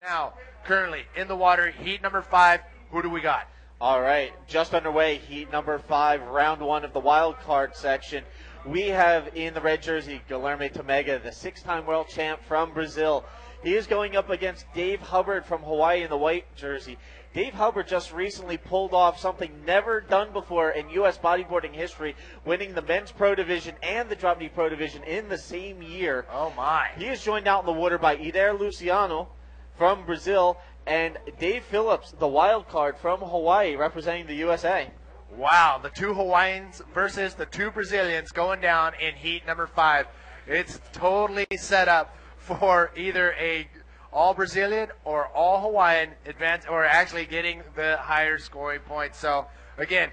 Now, currently in the water, heat number 5. Who do we got? All right, just underway, heat number 5, round 1 of the wild card section. We have in the red jersey, Guilherme Tamega, the 6-time world champ from Brazil. He is going up against Dave Hubbard from Hawaii in the white jersey. Dave Hubbard just recently pulled off something never done before in U.S. bodyboarding history, winning the men's pro division and the drop knee pro division in the same year. Oh, my. He is joined out in the water by Eder Luciano from Brazil and Dave Phillips, the wild card from Hawaii, representing the USA. Wow, the 2 Hawaiians versus the 2 Brazilians going down in heat number 5. It's totally set up for either a all Brazilian or all Hawaiian advance, or actually getting the higher scoring points. So again,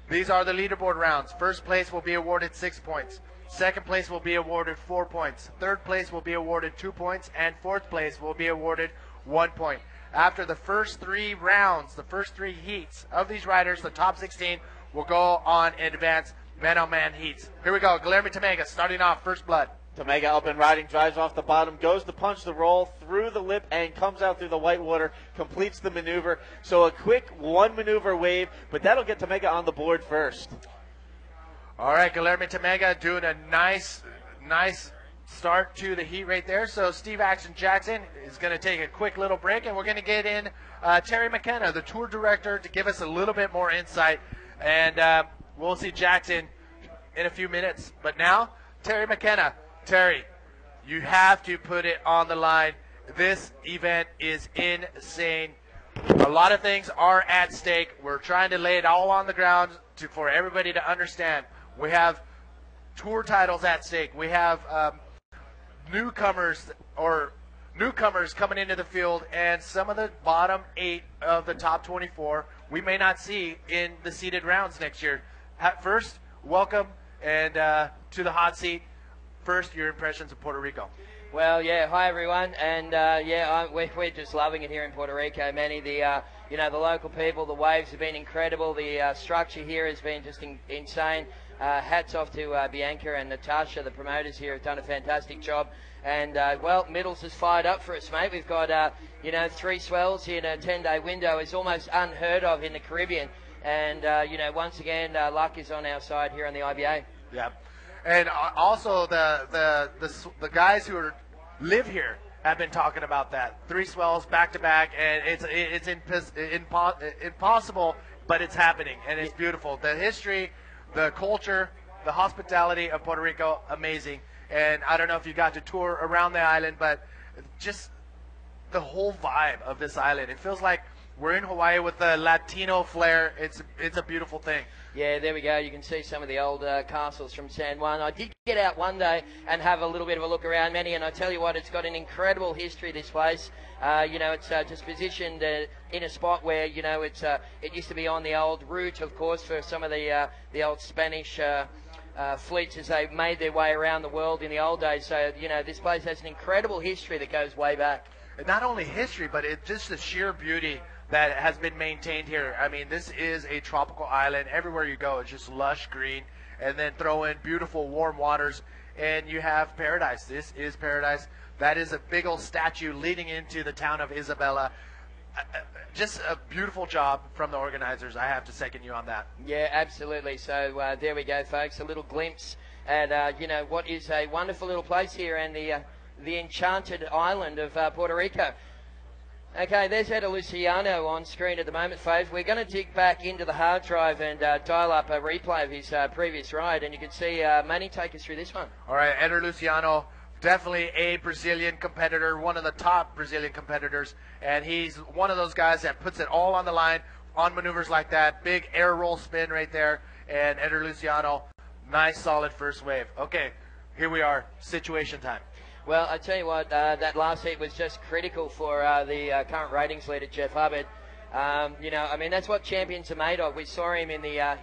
these are the leaderboard rounds. First place will be awarded 6 points. Second place will be awarded 4 points. Third place will be awarded 2 points, and fourth place will be awarded 1 point. After the first 3 rounds, the first 3 heats of these riders, the top 16 will go on and advance man-on-man heats. Here we go. Guilherme Tamega starting off, first blood. Tamega up and riding, drives off the bottom, goes to punch the roll through the lip and comes out through the white water, completes the maneuver. So a quick 1 maneuver wave, but that'll get Tamega on the board first. All right, Guilherme Tamega doing a nice start to the heat right there. So Steve Action Jackson is going to take a quick little break, and we're going to get in Terry McKenna, the tour director, to give us a little bit more insight. And we'll see Jackson in a few minutes. But now, Terry McKenna. Terry, you have to put it on the line. This event is insane. A lot of things are at stake. We're trying to lay it all on the ground for everybody to understand. We have tour titles at stake. We have newcomers coming into the field, and some of the bottom 8 of the top 24 we may not see in the seeded rounds next year. First, welcome and to the hot seat. First, your impressions of Puerto Rico. Well, yeah, hi everyone, and we're just loving it here in Puerto Rico, Manny. The local people, the waves have been incredible. The structure here has been just insane. Hats off to Bianca and Natasha, the promoters here, have done a fantastic job. And Middles is fired up for us, mate. We've got 3 swells in a 10-day window. It's almost unheard of in the Caribbean. And once again, luck is on our side here on the IBA. Yeah. And also the guys who live here have been talking about that. 3 swells back to back, and it's impossible, but it's happening, and it's beautiful. The history, the culture, the hospitality of Puerto Rico, amazing. And I don't know if you got to tour around the island, but just the whole vibe of this island. It feels like we're in Hawaii with the Latino flair. It's a beautiful thing. Yeah, there we go. You can see some of the old castles from San Juan. I did get out one day and have a little bit of a look around, Manny, and I tell you what, it's got an incredible history, this place. It's just positioned in a spot where, it used to be on the old route, of course, for some of the old Spanish fleets as they made their way around the world in the old days. So, this place has an incredible history that goes way back. And not only history, but it's just the sheer beauty that has been maintained here. I mean, this is a tropical island. Everywhere you go, it's just lush green. And then throw in beautiful warm waters, and you have paradise. This is paradise. That is a big old statue leading into the town of Isabela. Just a beautiful job from the organizers. I have to second you on that. Yeah, absolutely. So there we go, folks. A little glimpse at, what is a wonderful little place here, and the enchanted island of Puerto Rico. Okay, there's Eder Luciano on screen at the moment, folks. We're going to dig back into the hard drive and dial up a replay of his previous ride, and you can see Manny take us through this one. All right, Eder Luciano, definitely a Brazilian competitor, one of the top Brazilian competitors, and he's one of those guys that puts it all on the line on maneuvers like that. Big air roll spin right there, and Eder Luciano, nice solid first wave. Okay, here we are, situation time. Well, I tell you what, that last heat was just critical for the current ratings leader, Jeff Hubbard. That's what champions are made of. We saw him in the,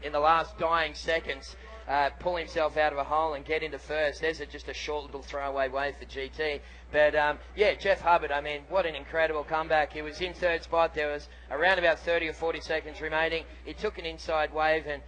in the last dying seconds, pull himself out of a hole and get into first. There's just a short little throwaway wave for GT. But, Jeff Hubbard, what an incredible comeback. He was in third spot. There was around about 30 or 40 seconds remaining. He took an inside wave, and,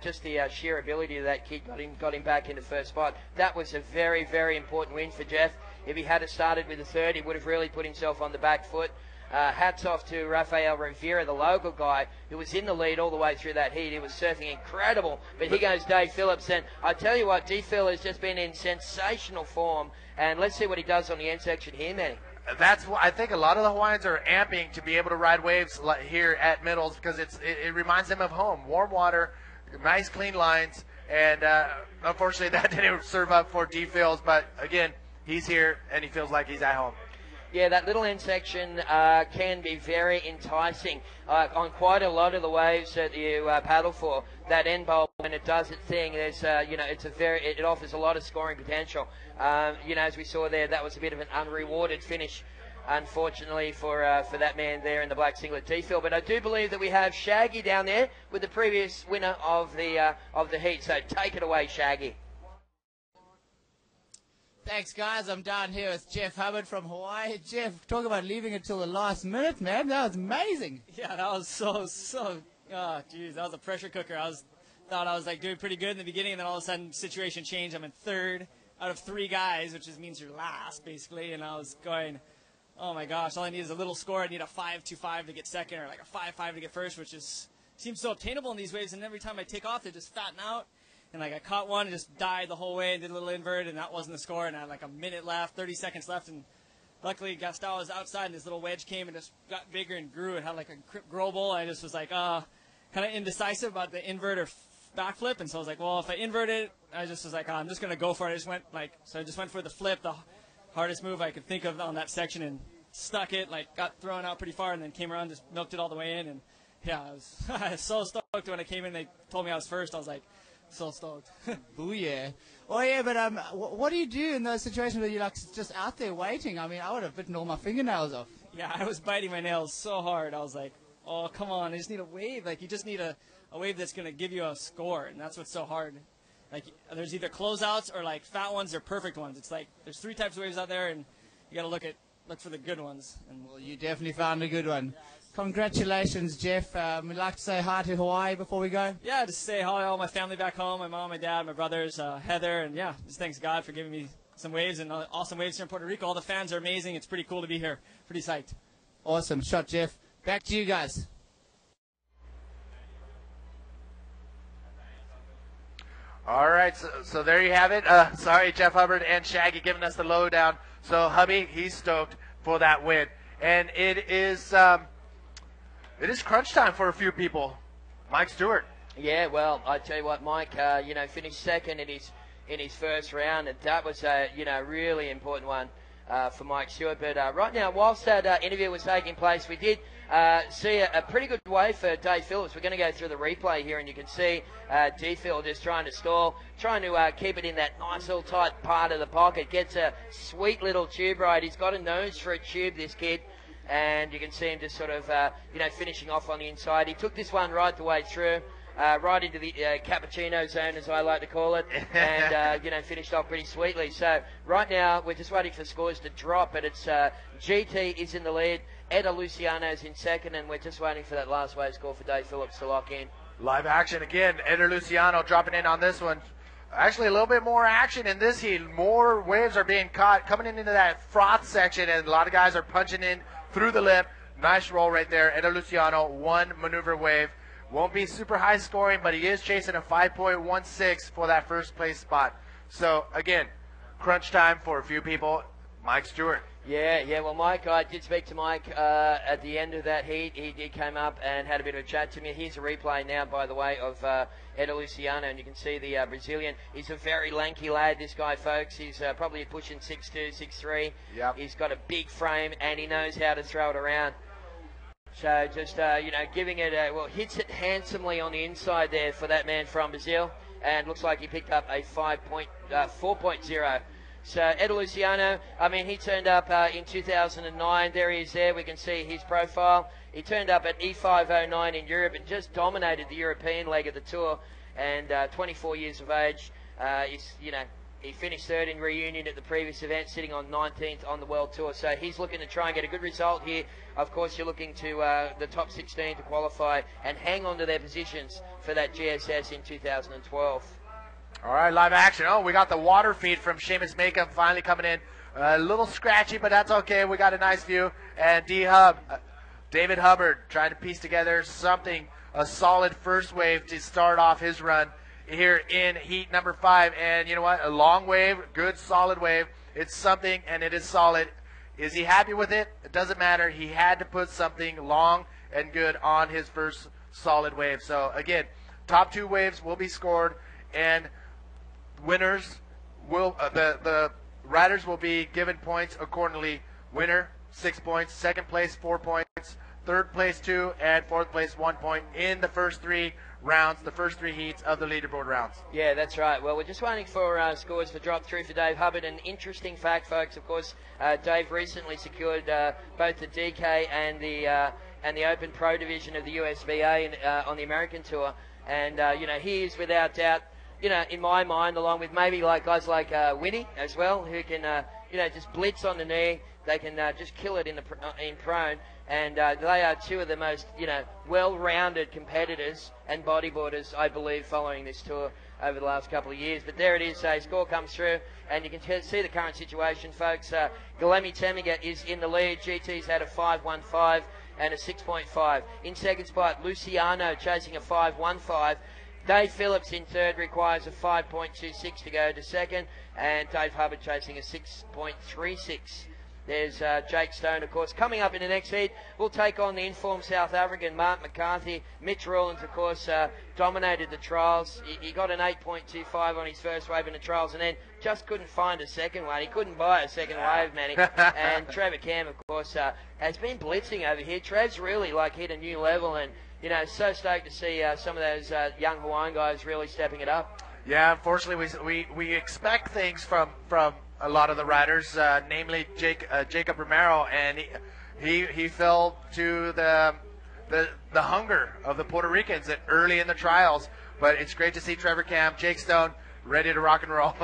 just the sheer ability of that kid got him back into first spot. That was a very, very important win for Jeff. If he had started with a third, he would have really put himself on the back foot. Hats off to Rafael Rivera, the local guy, who was in the lead all the way through that heat. He was surfing incredible. But here goes Dave Phillips. And I tell you what, D-Phil has just been in sensational form. And let's see what he does on the end section here, Manny. That's why I think a lot of the Hawaiians are amping to be able to ride waves here at Middles, because it reminds them of home. Warm water, nice clean lines, and unfortunately that didn't serve up for D-Phils. But again, he's here and he feels like he's at home. Yeah, that little end section can be very enticing. On quite a lot of the waves that you paddle for, that end bowl, when it does its thing, there's it offers a lot of scoring potential. As we saw there, that was a bit of an unrewarded finish, unfortunately, for that man there in the black singlet D-Phil. But I do believe that we have Shaggy down there with the previous winner of the heat. So take it away, Shaggy. Thanks, guys. I'm down here with Jeff Hubbard from Hawaii. Jeff, talk about leaving it till the last minute, man. That was amazing. Yeah, that was so, oh, geez, that was a pressure cooker. Thought I was like doing pretty good in the beginning, and then all of a sudden, situation changed. I'm in third out of 3 guys, which just means you're last, basically. And I was going, oh my gosh, all I need is a little score. I need a 5.25 to get second, or like a 5.5 to get first, which seems so obtainable in these waves. And every time I take off, they just fatten out. And like I caught one and just died the whole way and did a little invert, and that wasn't the score. And I had like a minute left, 30 seconds left, and luckily Gaston was outside, and this little wedge came and just got bigger and grew. It had like a grow bowl. I just was like kind of indecisive about the invert or backflip, and so I was like, well, if I invert it, I just was like, I'm just gonna go for it. I just went for the flip, the hardest move I could think of on that section, and stuck it. Like got thrown out pretty far, and then came around, just milked it all the way in, and yeah, I was so stoked when I came in. They told me I was first. I was like, so stoked. Booyah. Oh, yeah, but what do you do in those situations where you're like just out there waiting? I mean, I would have bitten all my fingernails off. Yeah, I was biting my nails so hard. I was like, oh, come on. I just need a wave. Like, you just need a wave that's going to give you a score, and that's what's so hard. Like, there's either closeouts or, like, fat ones or perfect ones. It's like there's 3 types of waves out there, and you got to look for the good ones. And well, you definitely found a good one. Congratulations, Jeff. We'd like to say hi to Hawaii before we go. Yeah, just say hi to all my family back home, my mom, my dad, my brothers, Heather, and yeah, just thanks God for giving me some waves and awesome waves here in Puerto Rico. All the fans are amazing. It's pretty cool to be here. Pretty psyched. Awesome shot, Jeff. Back to you guys. All right, so there you have it. Sorry, Jeff Hubbard and Shaggy giving us the lowdown. So Hubby, he's stoked for that win, and it is crunch time for a few people. Mike Stewart. Yeah, well, I tell you what, Mike, finished second in his first round, and that was a really important one for Mike Stewart. But right now, whilst that interview was taking place, we did see a pretty good wave for Dave Phillips. We're going to go through the replay here, and you can see D-Phil just trying to stall, trying to keep it in that nice little tight part of the pocket. Gets a sweet little tube ride. He's got a nose for a tube, this kid. And you can see him just sort of, finishing off on the inside. He took this one right the way through, right into the cappuccino zone, as I like to call it, and, finished off pretty sweetly. So right now, we're just waiting for scores to drop, but it's GT is in the lead, Eder Luciano's in second, and we're just waiting for that last wave score for Dave Phillips to lock in. Live action again. Eder Luciano dropping in on this one. Actually, a little bit more action in this heat. More waves are being caught, coming into that froth section, and a lot of guys are punching in through the lip. Nice roll right there. Eder Luciano, 1 maneuver wave. Won't be super high scoring, but he is chasing a 5.16 for that first place spot. So, again, crunch time for a few people. Mike Stewart. Yeah, well, Mike, I did speak to Mike at the end of that heat. He did come up and had a bit of a chat to me. Here's a replay now, by the way, of Eder Luciano, and you can see the Brazilian. He's a very lanky lad, this guy, folks. He's probably pushing 6'2", 6'3". Yep. He's got a big frame, and he knows how to throw it around. So just, giving it hits it handsomely on the inside there for that man from Brazil, and looks like he picked up a 4.0. So Eder Luciano, he turned up in 2009. There he is there. We can see his profile. He turned up at E509 in Europe and just dominated the European leg of the tour. And 24 years of age. He finished third in reunion at the previous event, sitting on 19th on the World Tour. So he's looking to try and get a good result here. Of course, you're looking to the top 16 to qualify and hang on to their positions for that GSS in 2012. All right, live action. Oh, we got the water feed from Seamus Macomb finally coming in. A little scratchy, but that's okay. We got a nice view. And David Hubbard, trying to piece together something, a solid first wave to start off his run here in heat number 5. And you know what? A long wave, good solid wave. It's something, and it is solid. Is he happy with it? It doesn't matter. He had to put something long and good on his first solid wave. So again, top 2 waves will be scored, and winners will the riders will be given points accordingly. Winner 6 points, second place 4 points, third place 2, and fourth place 1 point in the first 3 rounds, the first 3 heats of the leaderboard rounds. Yeah, that's right. Well, we're just waiting for scores to drop through for Dave Hubbard. An interesting fact, folks, of course, Dave recently secured both the DK and the Open Pro division of the USBA on the American Tour. And, he is without doubt, in my mind, along with maybe guys like Winnie as well, who can, just blitz on the knee. They can just kill it in prone. And they are 2 of the most, well-rounded competitors and bodyboarders, I believe, following this tour over the last couple of years. But there it is. A score comes through, and you can see the current situation, folks. Guilherme Tamega is in the lead. GT's had a 5.15 and a 6.5. In second spot, Luciano chasing a 5.15. Dave Phillips in third requires a 5.26 to go to second, and Dave Hubbard chasing a 6.36. There's Jake Stone, of course. Coming up in the next heat, we'll take on the informed South African, Mark McCarthy. Mitch Rawlins, of course, dominated the trials. He got an 8.25 on his first wave in the trials, and then just couldn't find a second one. He couldn't buy a second wave, Manny. And Trevor Cam, of course, has been blitzing over here. Trev's really, hit a new level, and, so stoked to see some of those young Hawaiian guys really stepping it up. Yeah, unfortunately, we expect things from a lot of the riders, namely Jacob Romero, and he fell to the hunger of the Puerto Ricans early in the trials. But it's great to see Trevor Cam, Jake Stone, ready to rock and roll.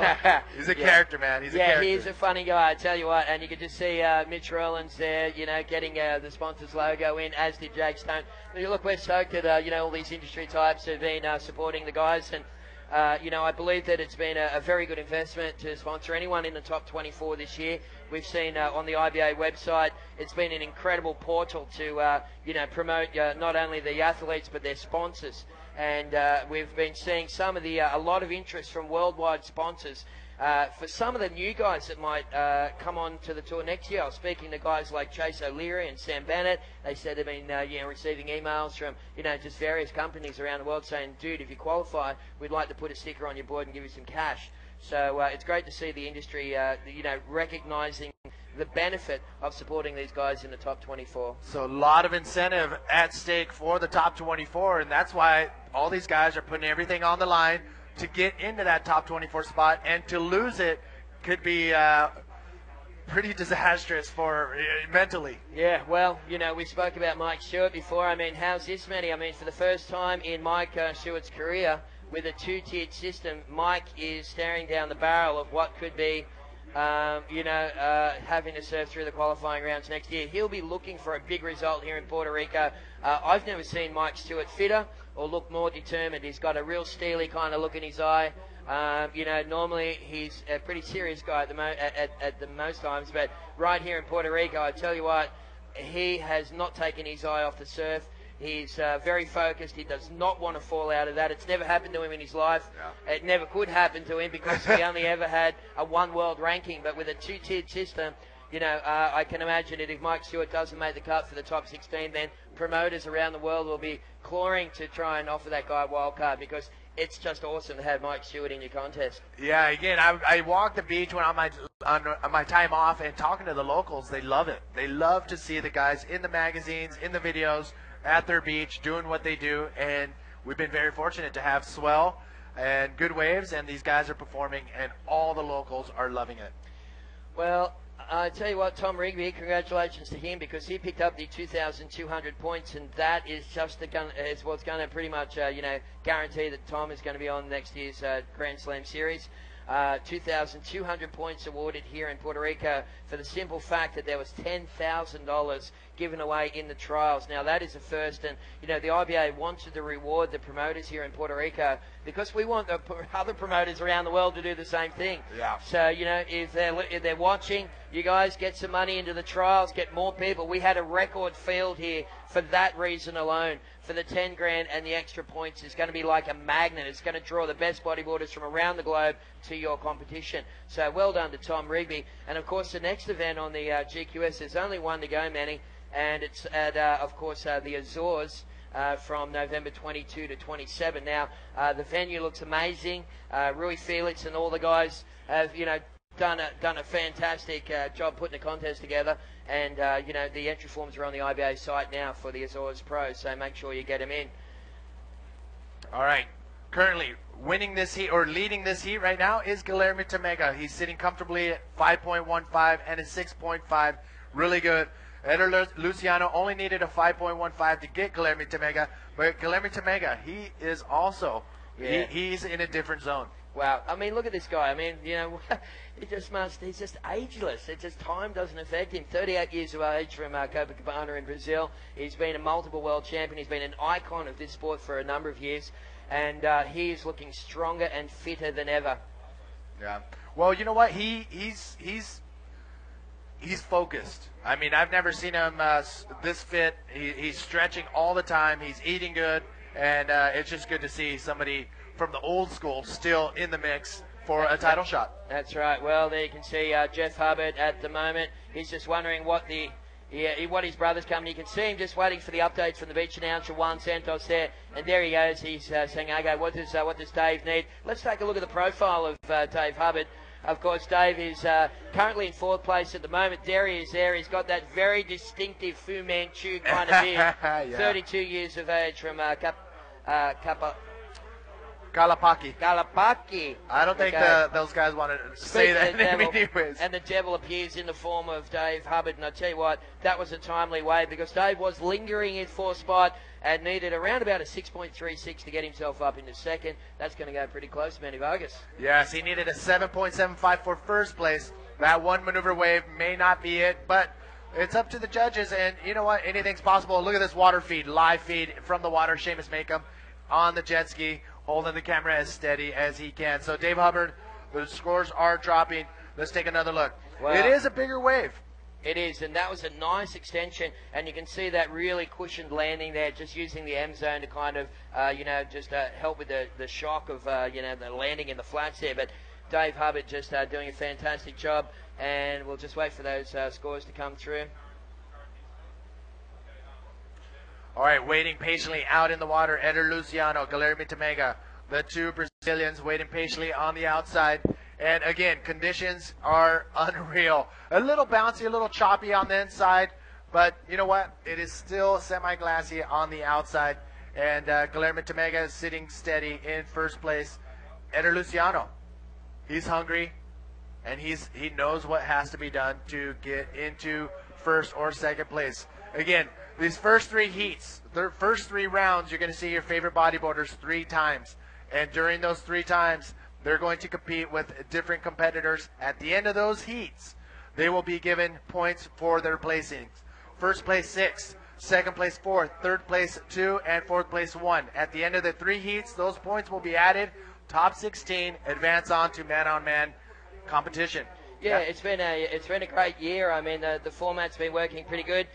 He's a character, man. He's a character. He's a funny guy, I tell you what. And you could just see Mitch Rawlins there, getting the sponsors logo in, as did Jake Stone. Look, we're stoked that all these industry types have been supporting the guys, and I believe that it's been a very good investment to sponsor anyone in the top 24 this year. We've seen on the IBA website, it's been an incredible portal to, promote not only the athletes but their sponsors. And we've been seeing a lot of interest from worldwide sponsors for some of the new guys that might come on to the tour next year. I was speaking to guys like Chase O'Leary and Sam Bennett. They said they've been receiving emails from just various companies around the world saying, dude, if you qualify, we'd like to put a sticker on your board and give you some cash. So it's great to see the industry recognizing the benefit of supporting these guys in the top 24. So a lot of incentive at stake for the top 24, and that's why all these guys are putting everything on the line to get into that top 24 spot, and to lose it could be pretty disastrous for mentally. Yeah, well, we spoke about Mike Stewart before. I mean, how's this, Manny? I mean, for the first time in Mike Stewart's career with a 2-tiered system, Mike is staring down the barrel of what could be having to serve through the qualifying rounds next year. He'll be looking for a big result here in Puerto Rico. I've never seen Mike Stewart fitter or look more determined. He's got a real steely kind of look in his eye. Normally he's a pretty serious guy at the most times, but right here in Puerto Rico, I tell you what, he has not taken his eye off the surf. He's very focused. He does not want to fall out of that. It's never happened to him in his life. Yeah. It never could happen to him because he only ever had a one world ranking. But with a 2-tiered system, I can imagine that if Mike Stewart doesn't make the cut for the top 16, then promoters around the world will be clawing to try and offer that guy a wild card, because it's just awesome to have Mike Stewart in your contest. Yeah, again, I walk the beach when on my time off, and talking to the locals, they love it. They love to see the guys in the magazines, in the videos, at their beach, doing what they do, and we've been very fortunate to have swell and good waves, and these guys are performing, and all the locals are loving it. Well, I tell you what, Tom Rigby, congratulations to him, because he picked up the 2,200 points, and that is just what's going to pretty much, guarantee that Tom is going to be on next year's Grand Slam Series. 2,200 points awarded here in Puerto Rico for the simple fact that there was $10,000 given away in the trials. Now, that is a first, and, you know, the IBA wanted to reward the promoters here in Puerto Rico because we want the other promoters around the world to do the same thing. Yeah. So, you know, if they're watching, you guys get some money into the trials, get more people. We had a record field here for that reason alone. For the 10 grand and the extra points is going to be like a magnet. It's going to draw the best bodyboarders from around the globe to your competition. So well done to Tom Rigby. And of course, the next event on the GQS, there's only one to go, Manny, and it's at, of course, the Azores. From November 22 to 27. Now, the venue looks amazing. Rui Felix and all the guys have, you know, done a fantastic job putting the contest together. And, you know, the entry forms are on the IBA site now for the Azores Pros, so make sure you get them in. All right. Currently winning this heat, or leading this heat right now, is Guilherme Tamega. He's sitting comfortably at 5.15 and a 6.5. Really good. Eder Luciano only needed a 5.15 to get Guilherme Tamega, but Guilherme Tamega, he is also, he's in a different zone. Wow. I mean, look at this guy. I mean, you know, he's just ageless. It's just time doesn't affect him. 38 years of age from Copacabana in Brazil. He's been a multiple world champion. He's been an icon of this sport for a number of years, and he is looking stronger and fitter than ever. Yeah. Well, you know what? He's focused. I mean, I've never seen him this fit. He's stretching all the time. He's eating good, and it's just good to see somebody from the old school still in the mix for a title shot. That's right. Well, there you can see Jeff Hubbard at the moment. He's just wondering what his brother's coming. You can see him just waiting for the updates from the beach announcer, Juan Santos there. And there he goes. He's saying, okay, what does Dave need? Let's take a look at the profile of Dave Hubbard. Of course, Dave is currently in 4th place at the moment. Derry is there. He's got that very distinctive Fu Manchu kind of beard. Yeah. 32 years of age from Kalapaki. I don't think those guys want to say that name anyways. And the devil appears in the form of Dave Hubbard. And I tell you what, that was a timely way because Dave was lingering in 4th spot and needed around about a 6.36 to get himself up into 2nd. That's going to go pretty close, Manny Vargas. Yes, he needed a 7.75 for 1st place. That one maneuver wave may not be it, but it's up to the judges. And you know what? Anything's possible. Look at this water feed, live feed from the water. Seamus Makeham on the jet ski, holding the camera as steady as he can. So Dave Hubbard, the scores are dropping. Let's take another look. Wow. It is a bigger wave. It is, and that was a nice extension, and you can see that really cushioned landing there, just using the M zone to kind of, just help with the shock of, the landing in the flats there. But Dave Hubbard just doing a fantastic job, and we'll just wait for those scores to come through. All right, waiting patiently out in the water, Eder Luciano, Guilherme Tamega, the two Brazilians waiting patiently on the outside. And again, conditions are unreal. A little bouncy, a little choppy on the inside, but you know what? It is still semi-glassy on the outside. And Guilherme Tamega is sitting steady in 1st place. Eder Luciano, he's hungry, and he knows what has to be done to get into 1st or 2nd place. Again, these first 3 heats, the first 3 rounds, you're going to see your favorite bodyboarders 3 times. And during those 3 times, they're going to compete with different competitors. At the end of those heats, they will be given points for their placings. 1st place 6, 2nd place 4, 3rd place 2, and 4th place 1. At the end of the 3 heats, those points will be added. Top 16 advance on to man-on-man competition. Yeah, it's been a great year. I mean, the format's been working pretty good.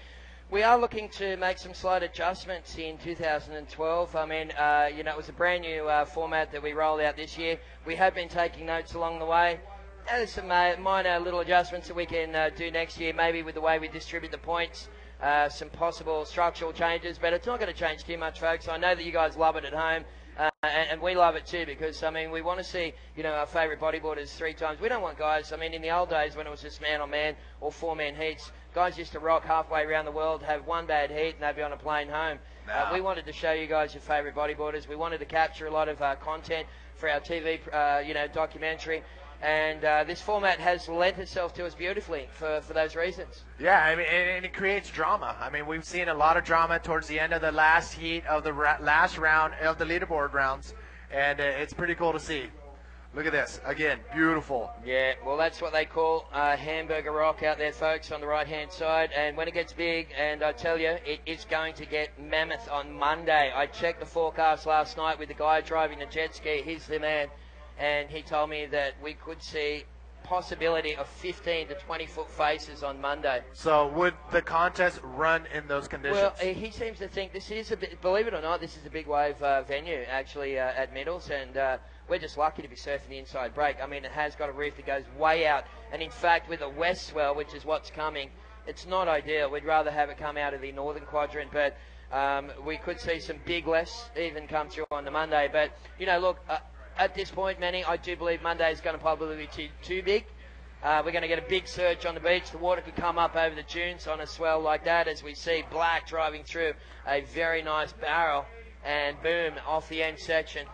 We are looking to make some slight adjustments in 2012. I mean, it was a brand new format that we rolled out this year. We have been taking notes along the way. There's some minor little adjustments that we can do next year, maybe with the way we distribute the points, some possible structural changes, but it's not going to change too much, folks. I know that you guys love it at home. And we love it too because, I mean, we want to see, our favourite bodyboarders 3 times. We don't want guys, I mean, in the old days when it was just man-on-man or 4-man heats, guys used to rock halfway around the world, have one bad heat, and they'd be on a plane home. No. We wanted to show you guys your favourite bodyboarders. We wanted to capture a lot of content for our TV, documentary. And this format has lent itself to us beautifully for those reasons. Yeah, I mean, and it creates drama. I mean, we've seen a lot of drama towards the end of the last heat of the last round of the leaderboard rounds, and it's pretty cool to see. Look at this. Again, beautiful. Yeah, well, that's what they call Hamburger Rock out there, folks, on the right-hand side. And when it gets big, and I tell you, it is going to get mammoth on Monday. I checked the forecast last night with the guy driving the jet ski. He's the man. And he told me that we could see possibility of 15 to 20-foot faces on Monday. So would the contest run in those conditions? Well, he seems to think this is believe it or not, this is a big wave venue actually at Middles, and we're just lucky to be surfing the inside break. I mean, it has got a reef that goes way out, and in fact, with a west swell, which is what's coming, it's not ideal. We'd rather have it come out of the northern quadrant, but we could see some big less even come through on the Monday. But, you know, look, at this point, Manny, I do believe Monday is going to probably be too big. We're going to get a big surge on the beach. The water could come up over the dunes on a swell like that as we see Black driving through a very nice barrel and boom, off the end section.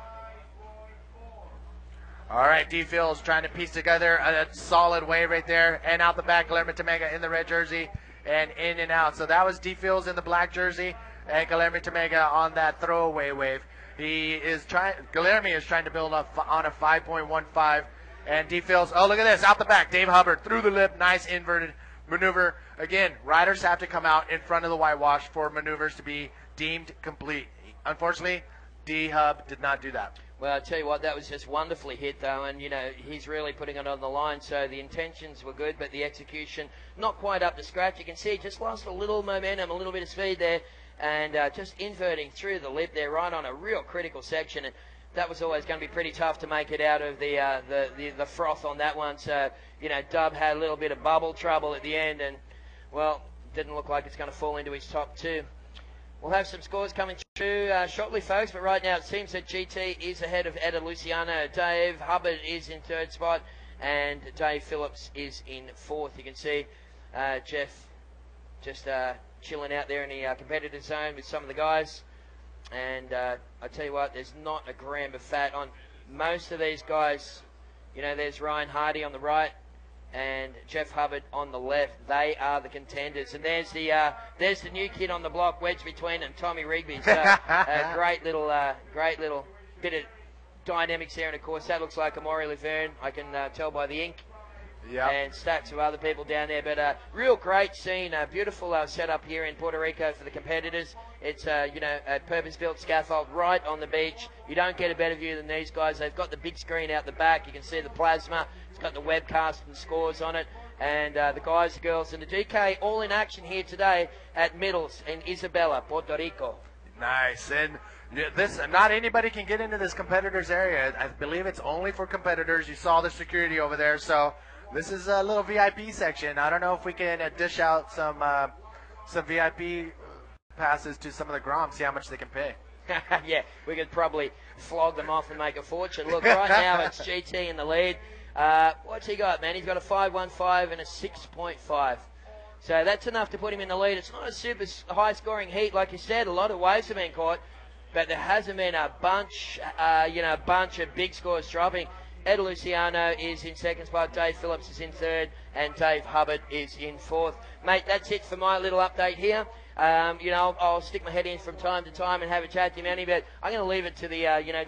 All right, D-Phil is trying to piece together a solid wave right there. And out the back, Guilherme Tamega in the red jersey and in and out. So that was D-Phil's in the black jersey and Guilherme Tamega on that throwaway wave. Guilherme is trying to build up on a 5.15. And D-Phil's, oh, look at this, out the back. Dave Hubbard through the lip, nice inverted maneuver. Again, riders have to come out in front of the whitewash for maneuvers to be deemed complete. Unfortunately, D-Hub did not do that. Well, I tell you what, that was just wonderfully hit, though, and, you know, he's really putting it on the line, so the intentions were good, but the execution not quite up to scratch. You can see he just lost a little momentum, a little bit of speed there, and just inverting through the lip there right on a real critical section, and that was always going to be pretty tough to make it out of the froth on that one. So, you know, Dub had a little bit of bubble trouble at the end, and, well, didn't look like it's going to fall into his top two. We'll have some scores coming through shortly, folks, but right now it seems that GT is ahead of Eder, Luciano. Dave Hubbard is in third spot, and Dave Phillips is in fourth. You can see Jeff just chilling out there in the competitive zone with some of the guys. And I tell you what, there's not a gram of fat on most of these guys. You know, there's Ryan Hardy on the right and Jeff Hubbard on the left. They are the contenders. And there's the new kid on the block, wedged between them, Tommy Rigby. So a great little bit of dynamics there. And of course, that looks like Amaury Laverne. I can tell by the ink. Yep. And stacks of other people down there. But real great scene, beautiful setup here in Puerto Rico for the competitors. It's, you know, a purpose-built scaffold right on the beach. You don't get a better view than these guys. They've got the big screen out the back. You can see the plasma. It's got the webcast and scores on it. And the guys, the girls, and the DK all in action here today at Middles in Isabela, Puerto Rico. Nice. And this, not anybody can get into this competitors area. I believe it's only for competitors. You saw the security over there, so this is a little VIP section. I don't know if we can dish out some VIP passes to some of the Groms, see how much they can pay. Yeah, we could probably flog them off and make a fortune. Look, right now it's GT in the lead. What's he got, man? He's got a 5.15 and a 6.5. So that's enough to put him in the lead. It's not a super high-scoring heat, like you said. A lot of waves have been caught, but there hasn't been a bunch of big scores dropping. Eder Luciano is in second spot, Dave Phillips is in third, and Dave Hubbard is in fourth. Mate, that's it for my little update here. You know, I'll stick my head in from time to time and have a chat to Manny, but I'm going to leave it to the,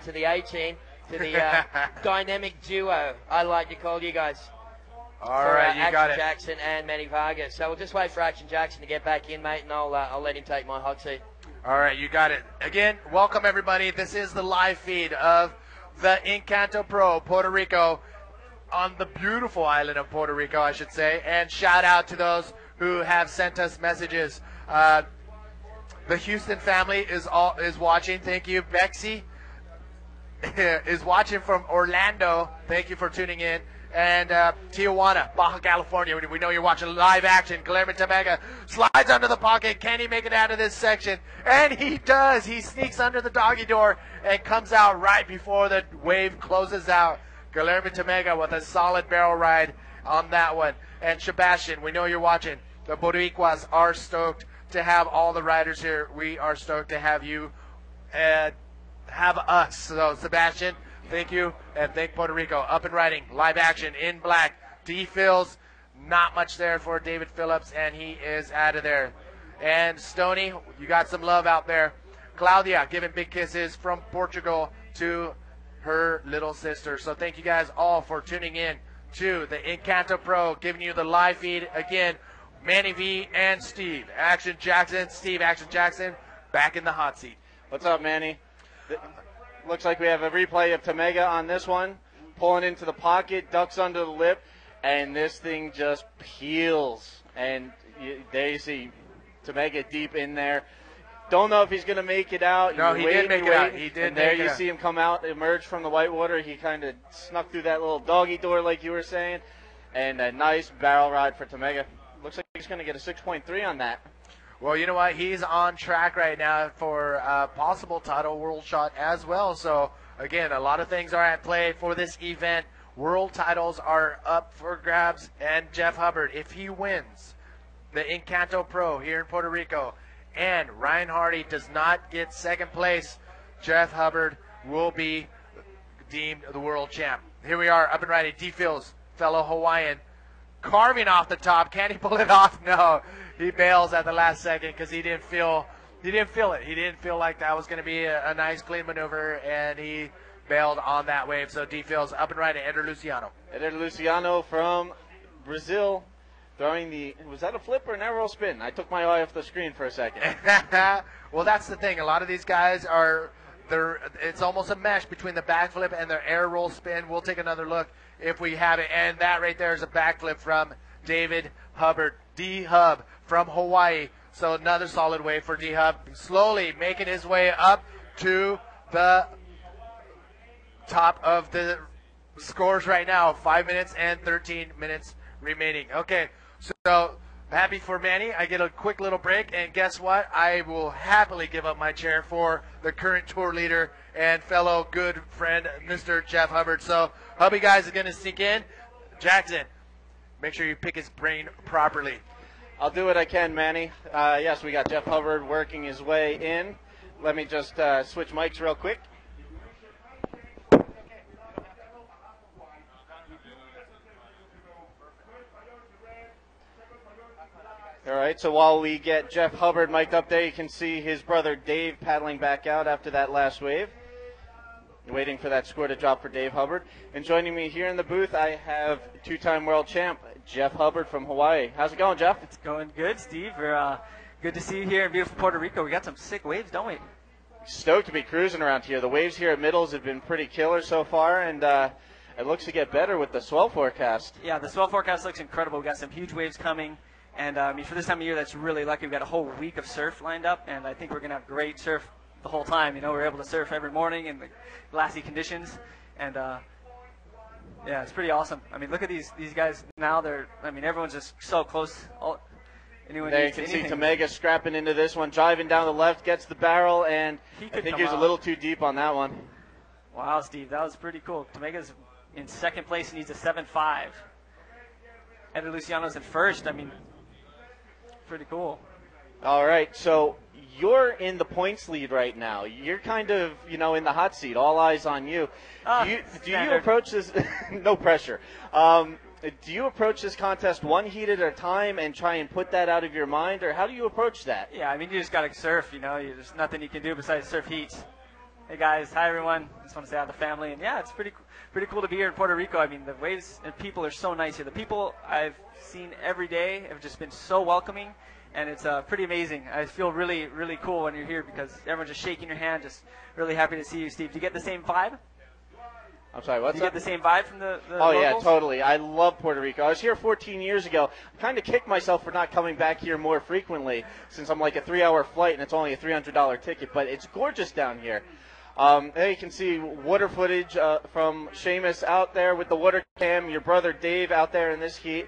to the A team, to the dynamic duo, I like to call you guys. All right, you got it. Jackson and Manny Vargas. So we'll just wait for Action Jackson to get back in, mate, and I'll let him take my hot seat. All right, you got it. Again, welcome everybody. This is the live feed of the Encanto Pro Puerto Rico on the beautiful island of Puerto Rico, I should say. And shout out to those who have sent us messages. The Houston family is watching. Thank you. Bexy is watching from Orlando. Thank you for tuning in. And Tijuana, Baja California. We know you're watching live action. Guilherme Tamega slides under the pocket. Can he make it out of this section? And he does. He sneaks under the doggy door and comes out right before the wave closes out. Guilherme Tamega with a solid barrel ride on that one. And Sebastian, we know you're watching. The Boricuas are stoked to have all the riders here. We are stoked to have you and have us. So, Sebastian, thank you, and thank Puerto Rico. Up and riding, live action in black. D-Phils, not much there for David Phillips, and he is out of there. And Stoney, you got some love out there. Claudia giving big kisses from Portugal to her little sister. So thank you guys all for tuning in to the Encanto Pro, giving you the live feed. Again, Manny V and Steve Action Jackson. Steve Action Jackson back in the hot seat. What's up, Manny? Looks like we have a replay of Tamega on this one. Pulling into the pocket, ducks under the lip, and this thing just peels. And there you see Tamega deep in there. Don't know if he's going to make it out. No, he did make it out. He did. And there you see him come out, emerge from the whitewater. He kind of snuck through that little doggy door, like you were saying. And a nice barrel ride for Tamega. Looks like he's going to get a 6.3 on that. Well, you know what? He's on track right now for a possible title world shot as well. So, again, a lot of things are at play for this event. World titles are up for grabs. And Jeff Hubbard, if he wins the Encanto Pro here in Puerto Rico, and Ryan Hardy does not get second place, Jeff Hubbard will be deemed the world champ. Here we are, up and riding. D. Phillips, fellow Hawaiian, carving off the top. Can he pull it off? No. He bails at the last second because he didn't feel it. He didn't feel like that was going to be a nice, clean maneuver, and he bailed on that wave. So D. Phillips up and riding. Eder Luciano. Eder Luciano from Brazil. Throwing was that a flip or an air roll spin? I took my eye off the screen for a second. Well, that's the thing. A lot of these guys it's almost a mesh between the backflip and their air roll spin. We'll take another look if we have it. And that right there is a backflip from David Hubbard, D-Hub from Hawaii. So another solid wave for D-Hub. Slowly making his way up to the top of the scores right now. 5 minutes and 13 minutes remaining. Okay. So, happy for Manny. I get a quick little break, and guess what? I will happily give up my chair for the current tour leader and fellow good friend, Mr. Jeff Hubbard. So, Hubby guys are going to sneak in. Jackson, make sure you pick his brain properly. I'll do what I can, Manny. Yes, we got Jeff Hubbard working his way in. Let me just switch mics real quick. All right, so while we get Jeff Hubbard mic'd up there, you can see his brother Dave paddling back out after that last wave. Waiting for that score to drop for Dave Hubbard. And joining me here in the booth, I have two-time world champ, Jeff Hubbard from Hawaii. How's it going, Jeff? It's going good, Steve. We're good to see you here in beautiful Puerto Rico. We got some sick waves, don't we? Stoked to be cruising around here. The waves here at Middles have been pretty killer so far, and it looks to get better with the swell forecast. Yeah, the swell forecast looks incredible. We got some huge waves coming. And, I mean, for this time of year, that's really lucky. We've got a whole week of surf lined up, and I think we're going to have great surf the whole time. You know, we're able to surf every morning in the glassy conditions. And, yeah, it's pretty awesome. I mean, look at these guys now. Everyone's just so close. There you can see Tamega scrapping into this one, driving down the left, gets the barrel, and I think he was a little too deep on that one. Wow, Steve, that was pretty cool. Tamega's in second place and needs a 7.5. Eder Luciano's in first. I mean, pretty cool. All right, so you're in the points lead right now. You're kind of, in the hot seat. All eyes on you. Do you approach this? No pressure. Do you approach this contest one heat at a time and try and put that out of your mind, or how do you approach that? Yeah, I mean, you just got to surf. There's nothing you can do besides surf heats. Hey guys, hi everyone. Just want to say hi to the family, and yeah, it's pretty cool to be here in Puerto Rico. I mean, the waves and people are so nice here. The people I've seen every day have just been so welcoming, and it's pretty amazing. I feel really, really cool when you're here because everyone's just shaking your hand, just really happy to see you, Steve. Do you get the same vibe? I'm sorry, what's Do you up? get the same vibe from the Oh, locals? yeah, totally. I love Puerto Rico. I was here 14 years ago. I kind of kicked myself for not coming back here more frequently since I'm like a 3-hour flight and it's only a $300 ticket, but it's gorgeous down here. There you can see water footage from Seamus out there with the water cam. Your brother Dave out there in this heat.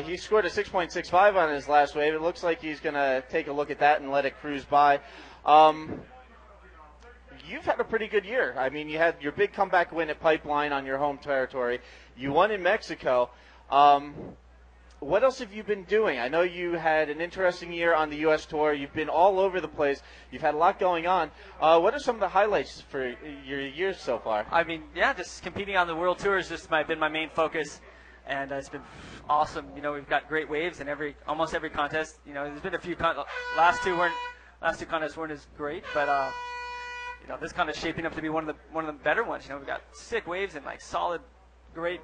He scored a 6.65 on his last wave. It looks like he's going to take a look at that and let it cruise by. You've had a pretty good year. I mean, you had your big comeback win at Pipeline on your home territory. You won in Mexico. What else have you been doing? I know you had an interesting year on the U.S. tour. You've been all over the place. You've had a lot going on. What are some of the highlights for your years so far? I mean, yeah, just competing on the World Tour has just been my main focus, and it's been awesome. We've got great waves in almost every contest. There's been a few last two contests weren't as great, but this kind of shaping up to be one of the better ones. We got sick waves and like solid, great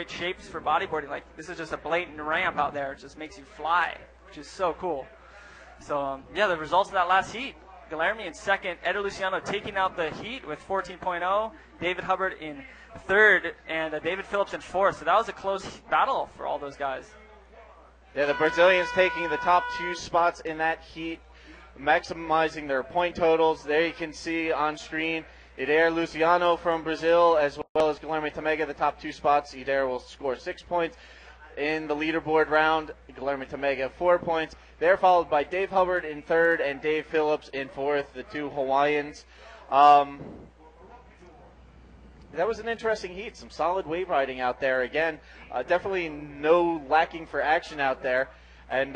shapes for bodyboarding. Like this is just a blatant ramp out there. It just makes you fly, which is so cool. So the results of that last heat: Guilherme in second, Eder Luciano taking out the heat with 14.0, David Hubbard in third, and David Phillips in fourth. So that was a close battle for all those guys. Yeah, the Brazilians taking the top 2 spots in that heat, maximizing their point totals. There you can see on screen Eder Luciano from Brazil, as well as Guilherme Tamega, the top 2 spots. Eder will score 6 points in the leaderboard round. Guilherme Tamega 4 points. They're followed by Dave Hubbard in third and Dave Phillips in fourth, the 2 Hawaiians. That was an interesting heat. Some solid wave riding out there. Again, definitely no lacking for action out there. And